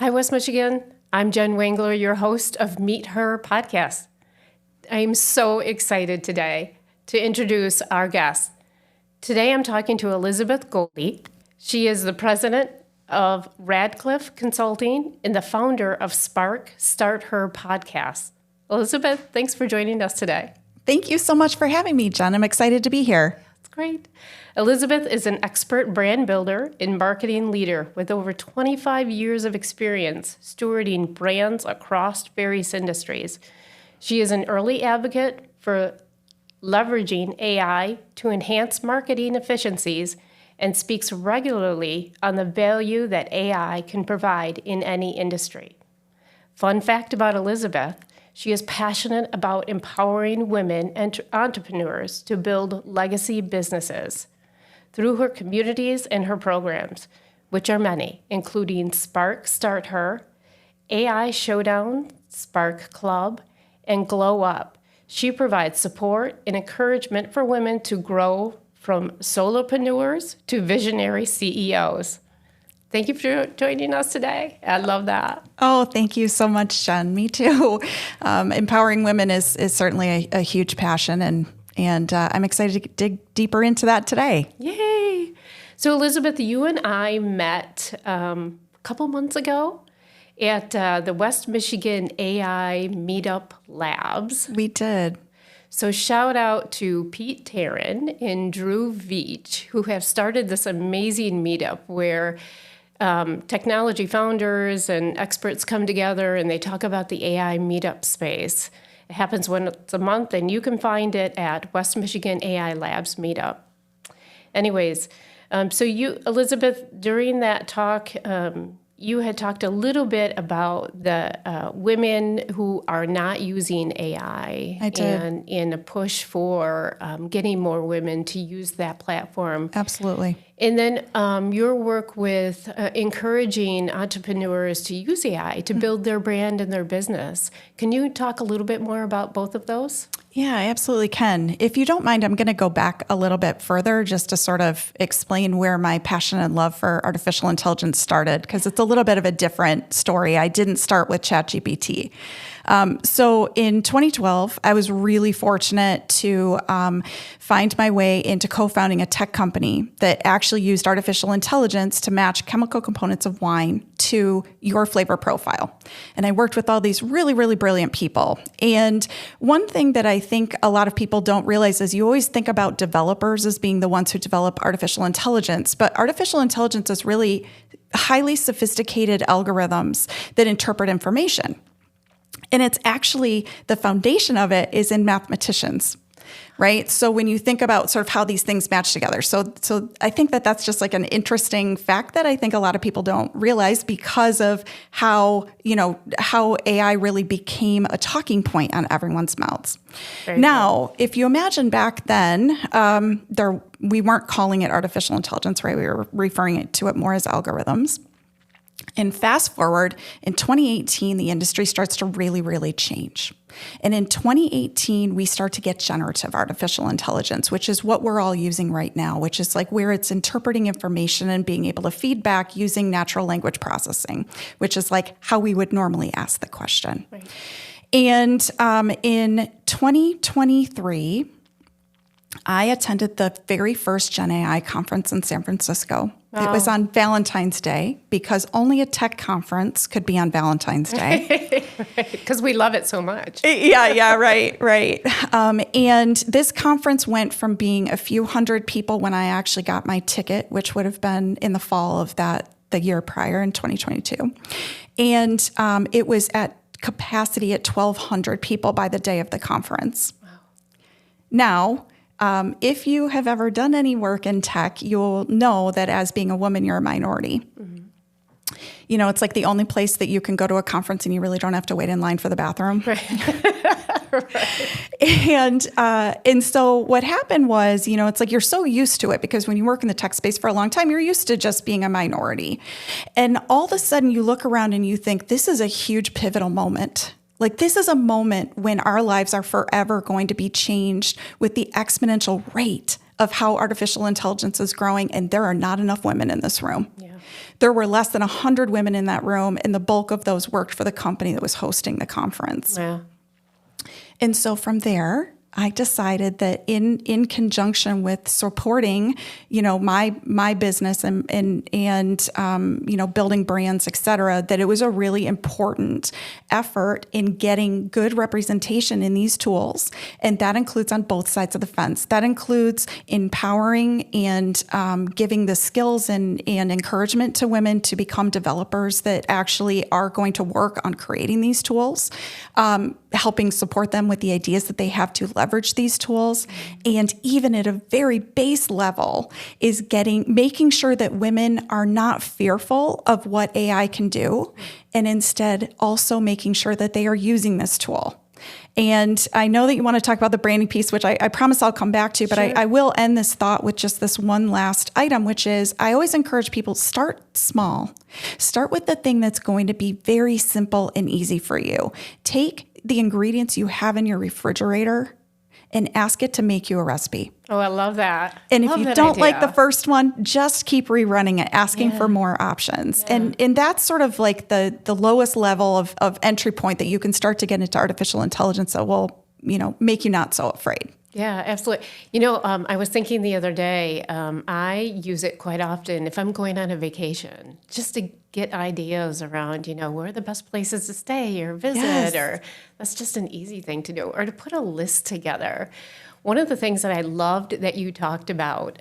Hi, West Michigan. I'm Jen Wangler, your host of MeetHER podcast. I am so excited today to introduce our guest. Today I'm talking to Elizabeth Goede. She is the president of Radcliffe Consulting and the founder of Spark Start Her podcast. Elizabeth, thanks for joining us today. Thank you so much for having me, Jen. I'm excited to be here. That's great. Elizabeth is an expert brand builder and marketing leader with over 25 years of experience stewarding brands across various industries. She is an early advocate for leveraging AI to enhance marketing efficiencies and speaks regularly on the value that AI can provide in any industry. Fun fact about Elizabeth, she is passionate about empowering women and entrepreneurs to build legacy businesses through her communities and her programs, which are many, including Spark Start Her, AI Showdown, Spark Club, and Glow Up. She provides support and encouragement for women to grow from solopreneurs to visionary CEOs. Thank you for joining us today. I love that. Oh, thank you so much, Jen. Me too. Empowering women is certainly a huge passion, and I'm excited to dig deeper into that today. Yay! So, Elizabeth, you and I met a couple months ago at the West Michigan AI Meetup Labs. We did. So shout out to Pete Taryn and Drew Veach, who have started this amazing meetup where technology founders and experts come together and they talk about the AI meetup space. It happens once a month, and you can find it at West Michigan AI Labs Meetup. Anyways, so you, Elizabeth, during that talk, you had talked a little bit about the women who are not using AI. I did. And in a push for getting more women to use that platform. Absolutely. And then your work with encouraging entrepreneurs to use AI to build their brand and their business. Can you talk a little bit more about both of those? Yeah, I absolutely can. If you don't mind, I'm going to go back a little bit further just to sort of explain where my passion and love for artificial intelligence started, because it's a little bit of a different story. I didn't start with ChatGPT. So in 2012, I was really fortunate to find my way into co-founding a tech company that actually used artificial intelligence to match chemical components of wine to your flavor profile. And I worked with all these really, really brilliant people. And one thing that I think a lot of people don't realize is you always think about developers as being the ones who develop artificial intelligence, but artificial intelligence is really highly sophisticated algorithms that interpret information. And it's actually, the foundation of it is in mathematicians, right? So when you think about sort of how these things match together. So I think that that's just like an interesting fact that I think a lot of people don't realize because of how AI really became a talking point on everyone's mouths. Now, if you imagine back then, we weren't calling it artificial intelligence, right? We were referring to it more as algorithms. And fast forward, in 2018, the industry starts to really, really change. And in 2018, we start to get generative artificial intelligence, which is what we're all using right now, which is like where it's interpreting information and being able to feed back using natural language processing, which is like how we would normally ask the question. Right. And in 2023, I attended the very first Gen AI conference in San Francisco. Wow. It was on Valentine's Day because only a tech conference could be on Valentine's Day. Because we love it so much. Yeah, right. And this conference went from being a few hundred people when I actually got my ticket, which would have been in the fall of the year prior in 2022. And it was at capacity at 1,200 people by the day of the conference. Wow. Now, if you have ever done any work in tech, you'll know that as being a woman, you're a minority. Mm-hmm. You know, it's like the only place that you can go to a conference and you really don't have to wait in line for the bathroom. Right. And so what happened was, it's like you're so used to it because when you work in the tech space for a long time, you're used to just being a minority. And all of a sudden you look around and you think, this is a huge pivotal moment. Like, this is a moment when our lives are forever going to be changed with the exponential rate of how artificial intelligence is growing, and there are not enough women in this room. Yeah. There were less than 100 women in that room, and the bulk of those worked for the company that was hosting the conference. Yeah. And so from there, I decided that in conjunction with supporting, my business and building brands, et cetera, that it was a really important effort in getting good representation in these tools. And that includes on both sides of the fence. That includes empowering and giving the skills and encouragement to women to become developers that actually are going to work on creating these tools, helping support them with the ideas that they have to leverage these tools. And even at a very base level is making sure that women are not fearful of what AI can do, and instead also making sure that they are using this tool. And I know that you want to talk about the branding piece, which I promise I'll come back to, but Sure. I will end this thought with just this one last item, which is I always encourage people, start small. Start with the thing that's going to be very simple and easy for you. Take the ingredients you have in your refrigerator and ask it to make you a recipe. Oh, I love that. And Love if you that don't like idea. the first one, just keep rerunning it, asking for more options. And that's sort of like the lowest level of entry point that you can start to get into artificial intelligence that will, make you not so afraid. Yeah, absolutely. I was thinking the other day, I use it quite often if I'm going on a vacation, just to get ideas around, where are the best places to stay or visit, Yes. or that's just an easy thing to do, or to put a list together. One of the things that I loved that you talked about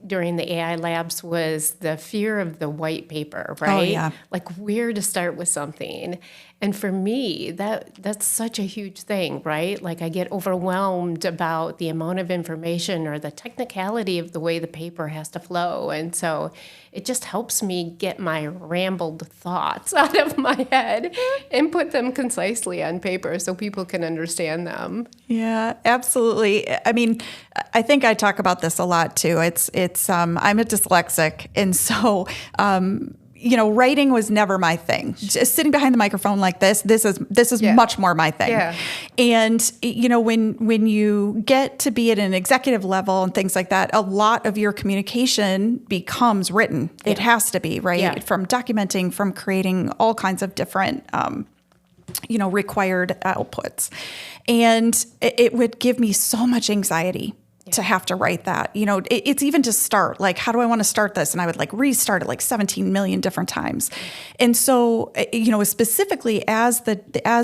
during the AI labs was the fear of the white paper, right? yeah. Like where to start with something. And for me, that's such a huge thing, right? Like I get overwhelmed about the amount of information or the technicality of the way the paper has to flow. And so it just helps me get my rambled thoughts out of my head and put them concisely on paper so people can understand them. Yeah, absolutely. I mean, I think I talk about this a lot too. I'm a dyslexic, and so writing was never my thing. Just sitting behind the microphone like this is Yeah. much more my thing. Yeah. And when you get to be at an executive level and things like that, a lot of your communication becomes written. It has to be, right? Yeah. From documenting, from creating all kinds of different required outputs. And it would give me so much anxiety to have to write that. It's even to start, like, how do I want to start this? And I would restart it 17 million different times. And so, specifically as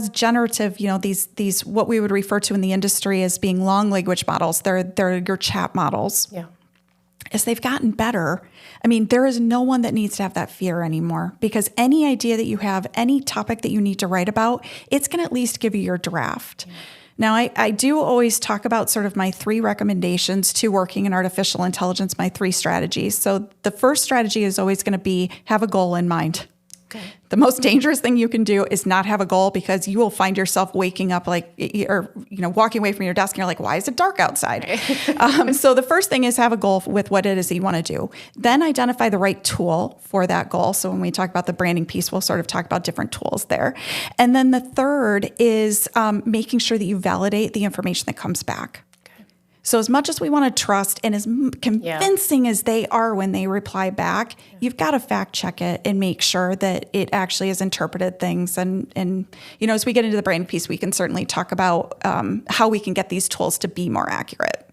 generative, these what we would refer to in the industry as being long language models, they're your chat models. Yeah. As they've gotten better, I mean, there is no one that needs to have that fear anymore, because any idea that you have, any topic that you need to write about, it's going to at least give you your draft. Now, I do always talk about sort of my 3 recommendations to working in artificial intelligence, my 3 strategies. So the first strategy is always going to be have a goal in mind. Okay. The most dangerous thing you can do is not have a goal, because you will find yourself waking up walking away from your desk and you're like, why is it dark outside? So the first thing is have a goal with what it is that you want to do. Then identify the right tool for that goal. So when we talk about the branding piece, we'll sort of talk about different tools there. And then the third is making sure that you validate the information that comes back. So as much as we want to trust, and as convincing as they are when they reply back, you've got to fact check it and make sure that it actually has interpreted things. And as we get into the brand piece, we can certainly talk about how we can get these tools to be more accurate.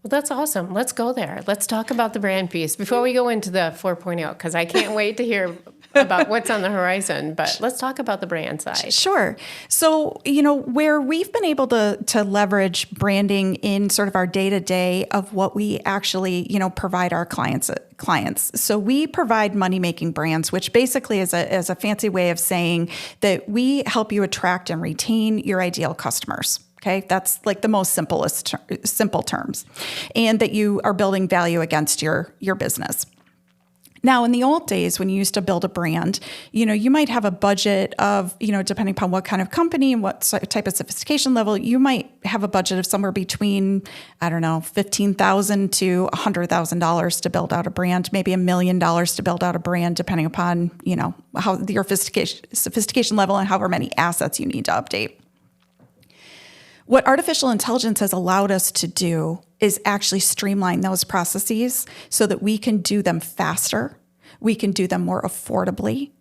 Well, that's awesome. Let's go there. Let's talk about the brand piece before we go into the 4.0, because I can't wait to hear about what's on the horizon. But let's talk about the brand side. Sure. So, where we've been able to leverage branding in sort of our day-to-day of what we actually, provide our clients. So we provide money-making brands, which basically is a fancy way of saying that we help you attract and retain your ideal customers. Okay, that's like the most simple terms, and that you are building value against your business. Now, in the old days, when you used to build a brand, you might have a budget of, depending upon what kind of company and what type of sophistication level, you might have a budget of somewhere between, $15,000 to $100,000 to build out a brand, maybe $1 million to build out a brand, depending upon, how your sophistication level and however many assets you need to update. What artificial intelligence has allowed us to do is actually streamline those processes so that we can do them faster. We can do them more affordably.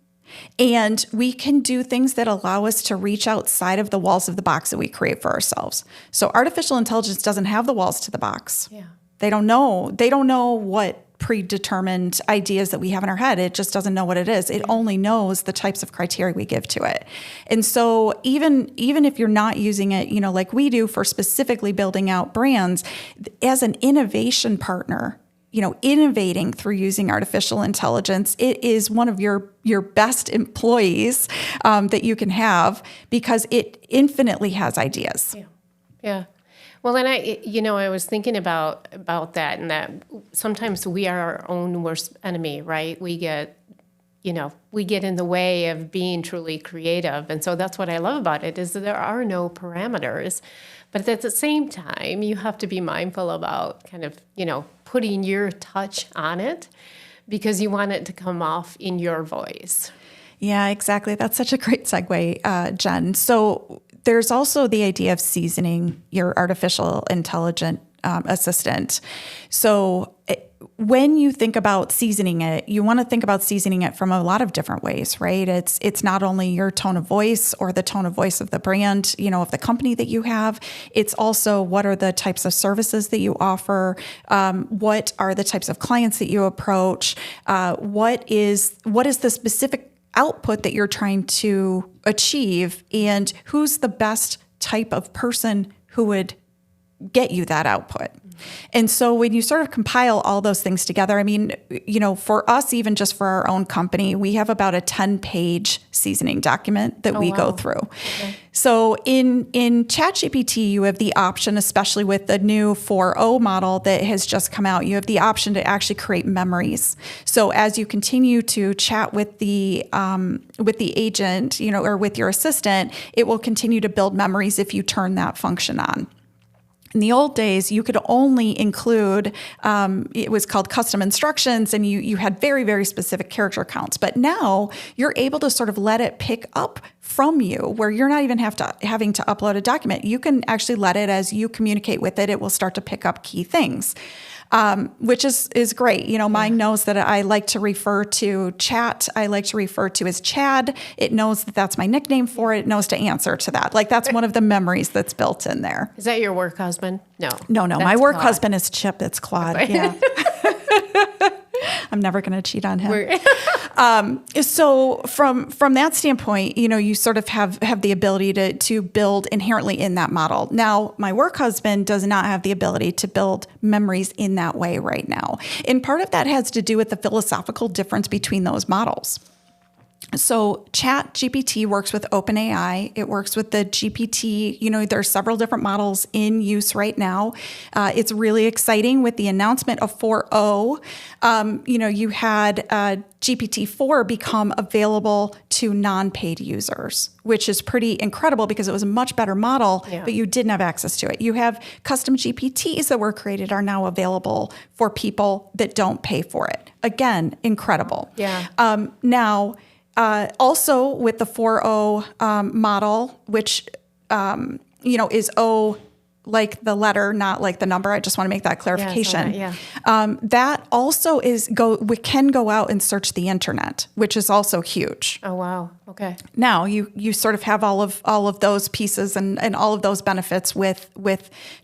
And we can do things that allow us to reach outside of the walls of the box that we create for ourselves. So artificial intelligence doesn't have the walls to the box. Yeah. They don't know what predetermined ideas that we have in our head. It just doesn't know what it is. It only knows the types of criteria we give to it. And so even if you're not using it, like we do for specifically building out brands, as an innovation partner, innovating through using artificial intelligence, it is one of your best employees that you can have because it infinitely has ideas. Yeah. Yeah. Well, and I was thinking about that, and that sometimes we are our own worst enemy, right? We get in the way of being truly creative. And so that's what I love about it, is that there are no parameters. But at the same time, you have to be mindful about kind of, putting your touch on it because you want it to come off in your voice. Yeah, exactly. That's such a great segue, Jen. So there's also the idea of seasoning your artificial intelligent assistant. So when you think about seasoning it, you want to think about seasoning it from a lot of different ways, right? It's not only your tone of voice or the tone of voice of the brand, of the company that you have. It's also what are the types of services that you offer? What are the types of clients that you approach? What is the specific output that you're trying to achieve, and who's the best type of person who would get you that output? And so when you sort of compile all those things together, for us, even just for our own company, we have about a 10-page seasoning document that we go through. Okay. So in ChatGPT, you have the option, especially with the new 4.0 model that has just come out, you have the option to actually create memories. So as you continue to chat with the agent, or with your assistant, it will continue to build memories if you turn that function on. In the old days, you could only include, it was called custom instructions, and you had very, very specific character counts. But now you're able to sort of let it pick up from you, where you're not even having to upload a document. You can actually let it, as you communicate with it, it will start to pick up key things. Which is great. Mine knows that I like to refer to chat. I like to refer to as Chad. It knows that that's my nickname for it. It knows to answer to that. Like, that's one of the memories that's built in there. Is that your work husband? No. My work husband is Chip. It's Claude. Okay. Yeah. I'm never going to cheat on him. So from that standpoint, you sort of have the ability to build inherently in that model. Now, my work husband does not have the ability to build memories in that way right now. And part of that has to do with the philosophical difference between those models. So ChatGPT works with OpenAI. It works with the GPT. There are several different models in use right now. It's really exciting with the announcement of 4.0. You had GPT-4 become available to non-paid users, which is pretty incredible because it was a much better model, but you didn't have access to it. You have custom GPTs that were created are now available for people that don't pay for it. Again, incredible. Yeah. Now, also with the 4.0 model, which is O like the letter, not like the number. I just want to make that clarification. That also can go out and search the internet, which is also huge. Oh, wow. Okay. Now you sort of have all of those pieces and all of those benefits with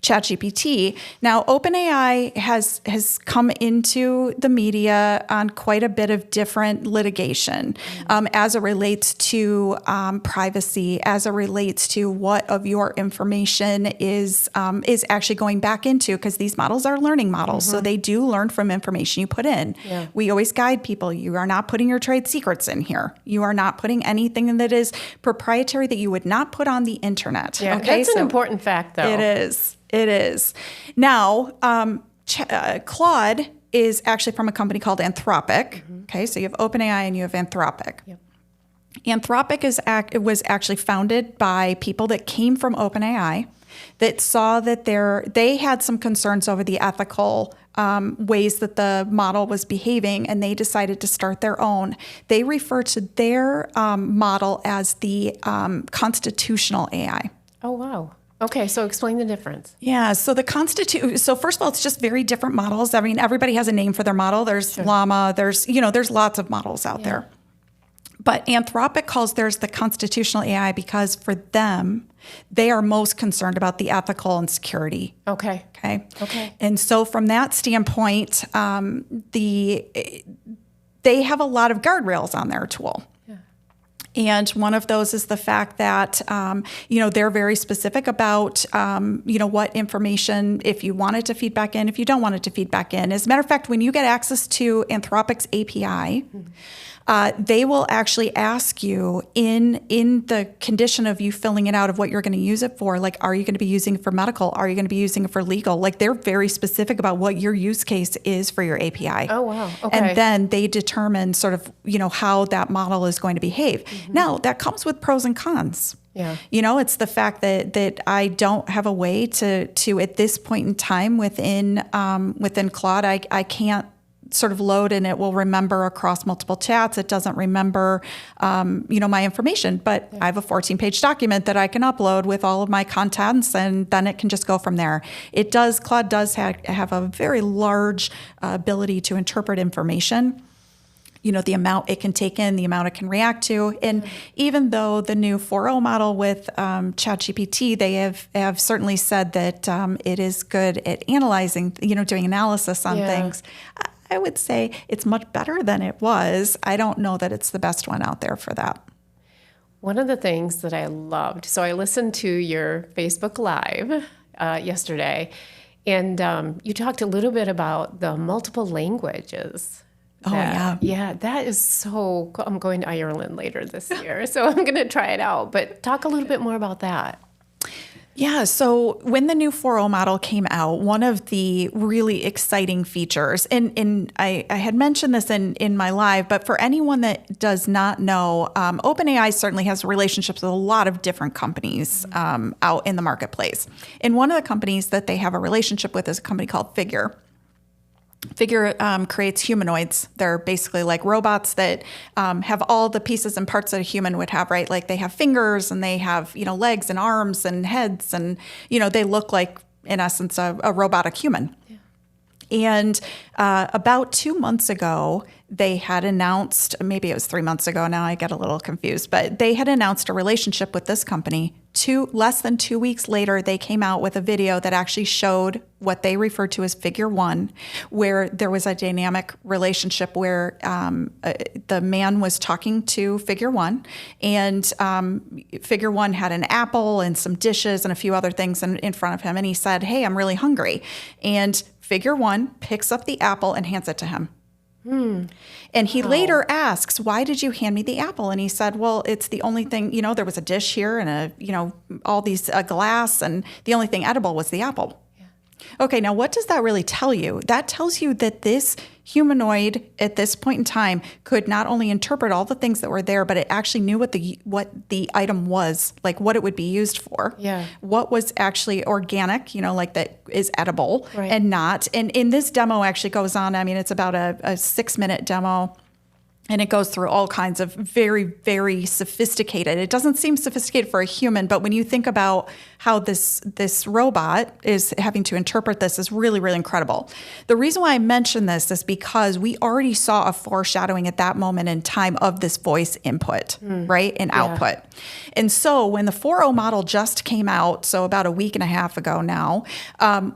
ChatGPT. Now, OpenAI has come into the media on quite a bit of different litigation as it relates to privacy, as it relates to what of your information is actually going back into, because these models are learning models, so they do learn from information you put in. Yeah. We always guide people. You are not putting your trade secrets in here. You are not putting anything that is proprietary that you would not put on the internet. Yeah, okay? That's an important fact, though. It is. Now, Claude is actually from a company called Anthropic. Okay, so you have OpenAI and you have Anthropic. Yep. Anthropic was actually founded by people that came from OpenAI that saw that they had some concerns over the ethical ways that the model was behaving, and they decided to start their own. They refer to their model as the constitutional AI. Oh, wow. Okay, so explain the difference. Yeah, so so first of all, it's just very different models. I mean, everybody has a name for their model. There's Llama, there's lots of models out there. But Anthropic calls theirs the constitutional AI because for them, they are most concerned about the ethical and security. Okay. Okay. And so from that standpoint, they have a lot of guardrails on their tool. And one of those is the fact that, they're very specific about, what information, if you want it to feed back in, if you don't want it to feed back in. As a matter of fact, when you get access to Anthropic's API, they will actually ask you in the condition of you filling it out of what you're going to use it for, like, are you going to be using it for medical? Are you going to be using it for legal? Like, they're very specific about what your use case is for your API. Oh, wow. Okay. And then they determine sort of, how that model is going to behave. Mm-hmm. Now, that comes with pros and cons. Yeah. It's the fact that I don't have a way to at this point in time within Claude, I can't sort of load and it will remember across multiple chats. It doesn't remember, my information, but I have a 14-page document that I can upload with all of my contents, and then it can just go from there. Claude does have a very large ability to interpret information. The amount it can take in, the amount it can react to. And even though the new 4.0 model with ChatGPT, they have certainly said that it is good at analyzing, doing analysis on things. I would say it's much better than it was. I don't know that it's the best one out there for that. One of the things that I loved, so I listened to your Facebook Live yesterday, and you talked a little bit about the multiple languages. Yeah, that is so cool. I'm going to Ireland later this year, so I'm going to try it out. But talk a little bit more about that. Yeah, so when the new 4.0 model came out, one of the really exciting features, and I had mentioned this in my live, but for anyone that does not know, OpenAI certainly has relationships with a lot of different companies out in the marketplace. And one of the companies that they have a relationship with is a company called Figure. Figure creates humanoids. They're basically like robots that have all the pieces and parts that a human would have, right? Like they have fingers and they have, legs and arms and heads, and, they look like, in essence, a robotic human. Yeah. And about 2 months ago, they had announced, maybe it was 3 months ago now, I get a little confused, but they had announced a relationship with this company. Less than 2 weeks later, they came out with a video that actually showed what they referred to as Figure 1, where there was a dynamic relationship where the man was talking to Figure 1, and Figure 1 had an apple and some dishes and a few other things in front of him, and he said, "Hey, I'm really hungry." And Figure 1 picks up the apple and hands it to him. And he later asks, "Why did you hand me the apple?" And he said, "Well, it's the only thing, there was a dish here and a glass, and the only thing edible was the apple." Yeah. Okay, now what does that really tell you? That tells you that this humanoid at this point in time could not only interpret all the things that were there, but it actually knew what the item was, like what it would be used for. Yeah. What was actually organic, like that is edible, right, and not. And in this demo actually goes on, it's about a 6-minute demo. And it goes through all kinds of very, very sophisticated. It doesn't seem sophisticated for a human, but when you think about how this robot is having to interpret this is really, really incredible. The reason why I mention this is because we already saw a foreshadowing at that moment in time of this voice input, right, and output. And so when the 4.0 model just came out, so about a week and a half ago now,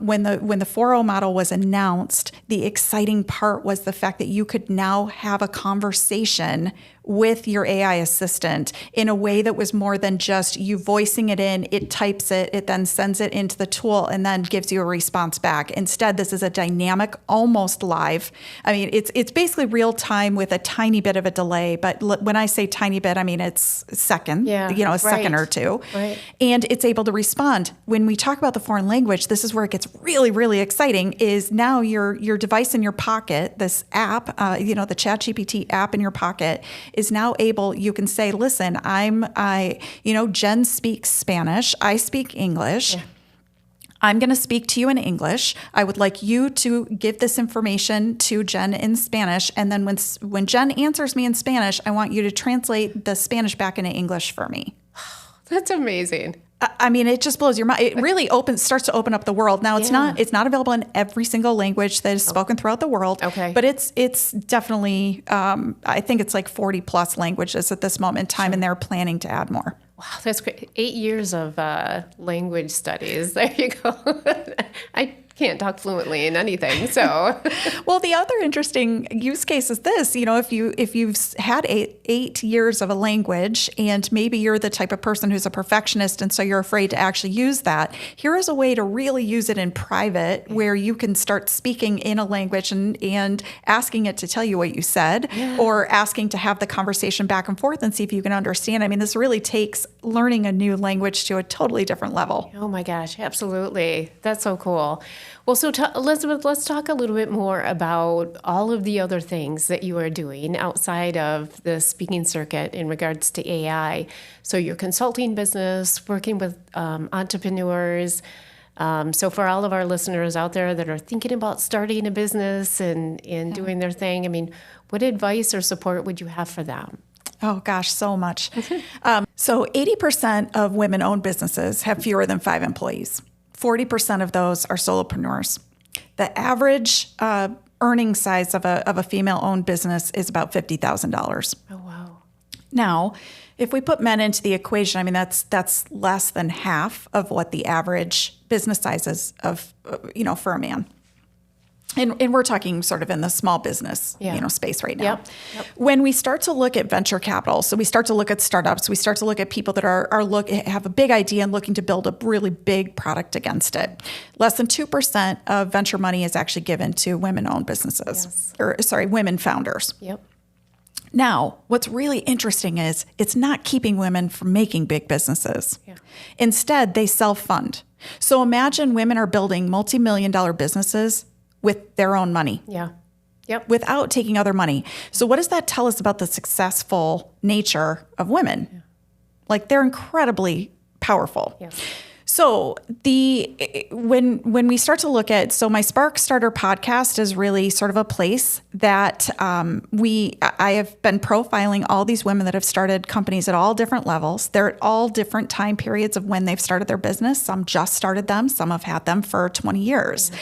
when the 4.0 model was announced, the exciting part was the fact that you could now have a conversation with your AI assistant in a way that was more than just you voicing it in, it types it, it then sends it into the tool and then gives you a response back. Instead, this is a dynamic, almost live. It's basically real time with a tiny bit of a delay, but when I say tiny bit, it's a second, a second or two. Right. And it's able to respond. When we talk about the foreign language, this is where it gets really, really exciting, is now your device in your pocket, this app, the ChatGPT app in your pocket, is now able, you can say, "Listen, Jen speaks Spanish, I speak English. Yeah. I'm going to speak to you in English. I would like you to give this information to Jen in Spanish. And then when Jen answers me in Spanish, I want you to translate the Spanish back into English for me." That's amazing. I mean, it just blows your mind. It really starts to open up the world. Now, it's not available in every single language that is spoken throughout the world. Okay. But it's definitely, I think it's like 40 plus languages at this moment in time, and they're planning to add more. Wow, that's great. 8 years of language studies. There you go. I can't talk fluently in anything, so. Well, the other interesting use case is this. If you've had 8 years of a language, and maybe you're the type of person who's a perfectionist, and so you're afraid to actually use that, here is a way to really use it in private, where you can start speaking in a language and asking it to tell you what you said, or asking to have the conversation back and forth and see if you can understand. I mean, this really takes learning a new language to a totally different level. Oh my gosh, absolutely. That's so cool. Well, so Elizabeth, let's talk a little bit more about all of the other things that you are doing outside of the speaking circuit in regards to AI. So your consulting business, working with entrepreneurs. So for all of our listeners out there that are thinking about starting a business and doing their thing, I mean, what advice or support would you have for them? Oh, gosh, so much. So 80% of women-owned businesses have fewer than 5 employees. 40% of those are solopreneurs. The average earning size of a female-owned business is about $50,000. Oh, wow. Now, if we put men into the equation, I mean, that's less than half of what the average business size is for a man. And we're talking sort of in the small business, space right now. Yep. When we start to look at venture capital, so we start to look at startups, we start to look at people that have a big idea and looking to build a really big product against it. Less than 2% of venture money is actually given to women-owned businesses, women founders. Yep. Now, what's really interesting is it's not keeping women from making big businesses. Yeah. Instead, they self-fund. So imagine women are building multi-million-dollar businesses with their own money. Yeah. Yep. Without taking other money. So what does that tell us about the successful nature of women? Yeah. Like, they're incredibly powerful. Yeah. So when we start to look at, so my Spark Starter podcast is really sort of a place that I have been profiling all these women that have started companies at all different levels. They're at all different time periods of when they've started their business. Some just started them. Some have had them for 20 years. Mm-hmm.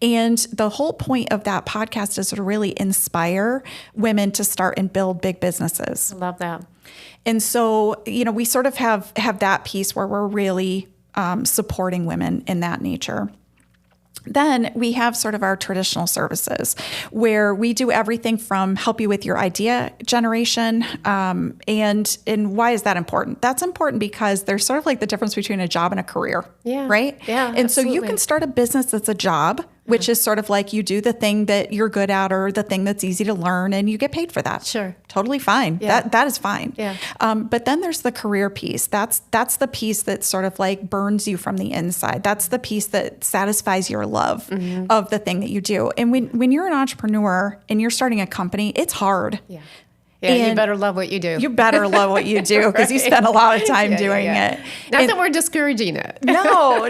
And the whole point of that podcast is to really inspire women to start and build big businesses. I love that. And so, we sort of have that piece where we're really supporting women in that nature. Then we have sort of our traditional services where we do everything from help you with your idea generation. And why is that important? That's important because there's sort of like the difference between a job and a career, right? Yeah, and absolutely. So you can start a business that's a job, which is sort of like you do the thing that you're good at or the thing that's easy to learn and you get paid for that. Sure. Totally fine. Yeah. That is fine. Yeah. But then there's the career piece. That's the piece that sort of like burns you from the inside. That's the piece that satisfies your love of the thing that you do. And when you're an entrepreneur and you're starting a company, it's hard. Yeah. Yeah, you better love what you do. You better love what you do because you spend a lot of time doing it. Not that we're discouraging it. No,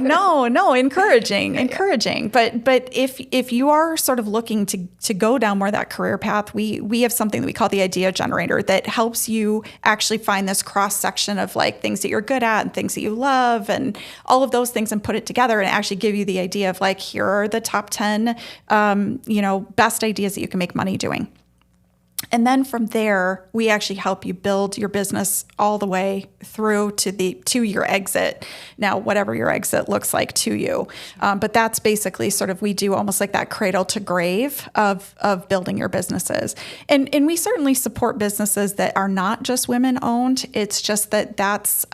encouraging. But if you are sort of looking to go down more that career path, we have something that we call the idea generator that helps you actually find this cross section of like things that you're good at and things that you love and all of those things and put it together and actually give you the idea of like, here are the top 10, best ideas that you can make money doing. And then from there, we actually help you build your business all the way through to your exit. Now, whatever your exit looks like to you. But that's basically sort of, we do almost like that cradle to grave of building your businesses. And we certainly support businesses that are not just women owned. It's just that's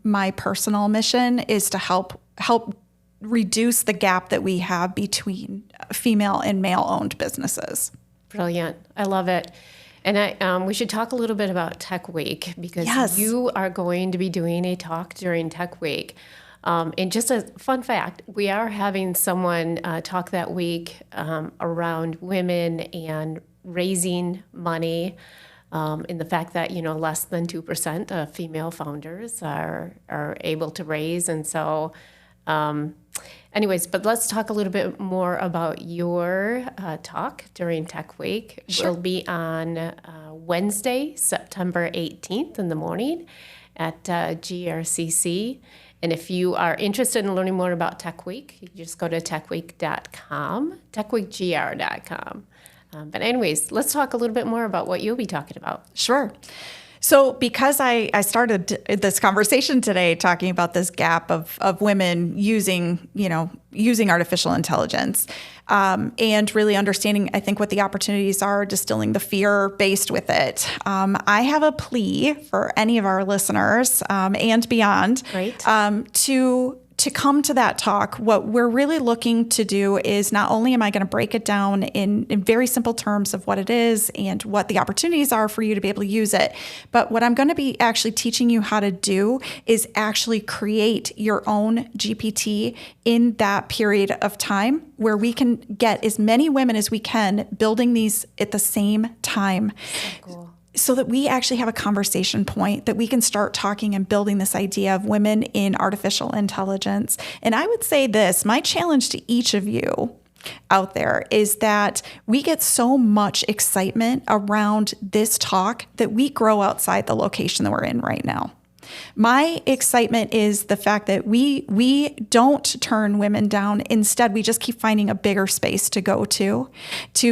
my personal mission is to help reduce the gap that we have between female and male owned businesses. Brilliant. I love it. And we should talk a little bit about Tech Week because you are going to be doing a talk during Tech Week. And just a fun fact, we are having someone talk that week around women and raising money in the fact that, less than 2% of female founders are able to raise. And so anyways, but let's talk a little bit more about your talk during Tech Week. Sure. It'll be on Wednesday, September 18th in the morning at GRCC. And if you are interested in learning more about Tech Week, you just go to techweek.com, techweekgr.com. But anyways, let's talk a little bit more about what you'll be talking about. Sure. So because I started this conversation today talking about this gap of women using artificial intelligence, and really understanding, I think, what the opportunities are, distilling the fear based with it. I have a plea for any of our listeners and beyond. Great. To come to that talk, what we're really looking to do is not only am I going to break it down in very simple terms of what it is and what the opportunities are for you to be able to use it, but what I'm going to be actually teaching you how to do is actually create your own GPT in that period of time where we can get as many women as we can building these at the same time. So cool. So that we actually have a conversation point that we can start talking and building this idea of women in artificial intelligence. And I would say this, my challenge to each of you out there is that we get so much excitement around this talk that we grow outside the location that we're in right now. My excitement is the fact that we don't turn women down. Instead, we just keep finding a bigger space to go to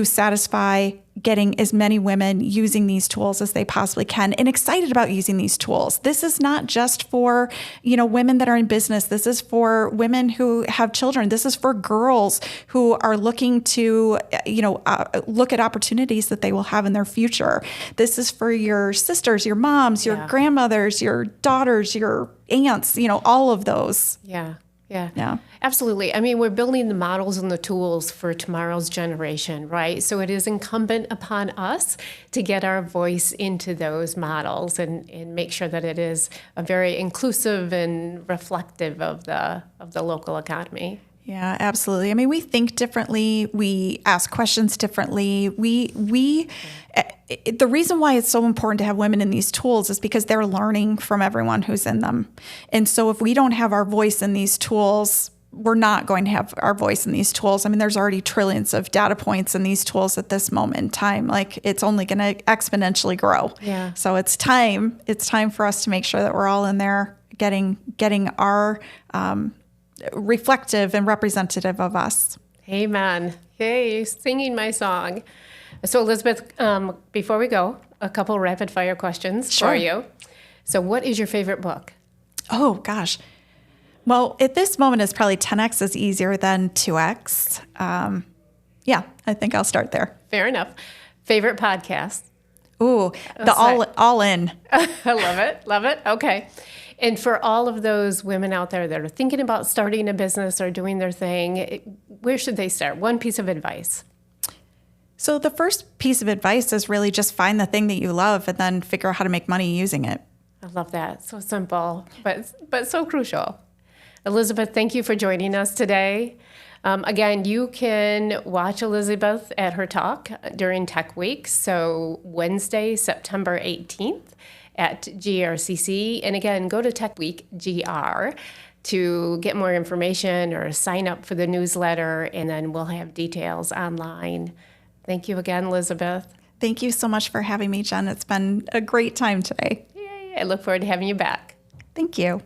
satisfy getting as many women using these tools as they possibly can and excited about using these tools. This is not just for, women that are in business. This is for women who have children. This is for girls who are looking to, look at opportunities that they will have in their future. This is for your sisters, your moms, your grandmothers, your daughters, your aunts, all of those. Yeah, absolutely. I mean, we're building the models and the tools for tomorrow's generation, right? So it is incumbent upon us to get our voice into those models and make sure that it is a very inclusive and reflective of the local economy. Yeah, absolutely. I mean, we think differently. We ask questions differently. The reason why it's so important to have women in these tools is because they're learning from everyone who's in them. And so if we don't have our voice in these tools, we're not going to have our voice in these tools. I mean, there's already trillions of data points in these tools at this moment in time. Like, it's only going to exponentially grow. Yeah. So it's time for us to make sure that we're all in there getting our reflective and representative of us. Amen. Hey, singing my song. So Elizabeth, before we go, a couple rapid fire questions for you. So what is your favorite book? Oh, gosh. Well, at this moment, it's probably 10x is easier than 2x. Yeah, I think I'll start there. Fair enough. Favorite podcast? Ooh, all in. I love it. Love it. Okay. And for all of those women out there that are thinking about starting a business or doing their thing, where should they start? One piece of advice. So the first piece of advice is really just find the thing that you love and then figure out how to make money using it. I love that. So simple, but so crucial. Elizabeth, thank you for joining us today. Again, you can watch Elizabeth at her talk during Tech Week. So Wednesday, September 18th at GRCC. And again, go to Tech Week GR to get more information or sign up for the newsletter, and then we'll have details online. Thank you again, Elizabeth. Thank you so much for having me, Jen. It's been a great time today. Yay. I look forward to having you back. Thank you.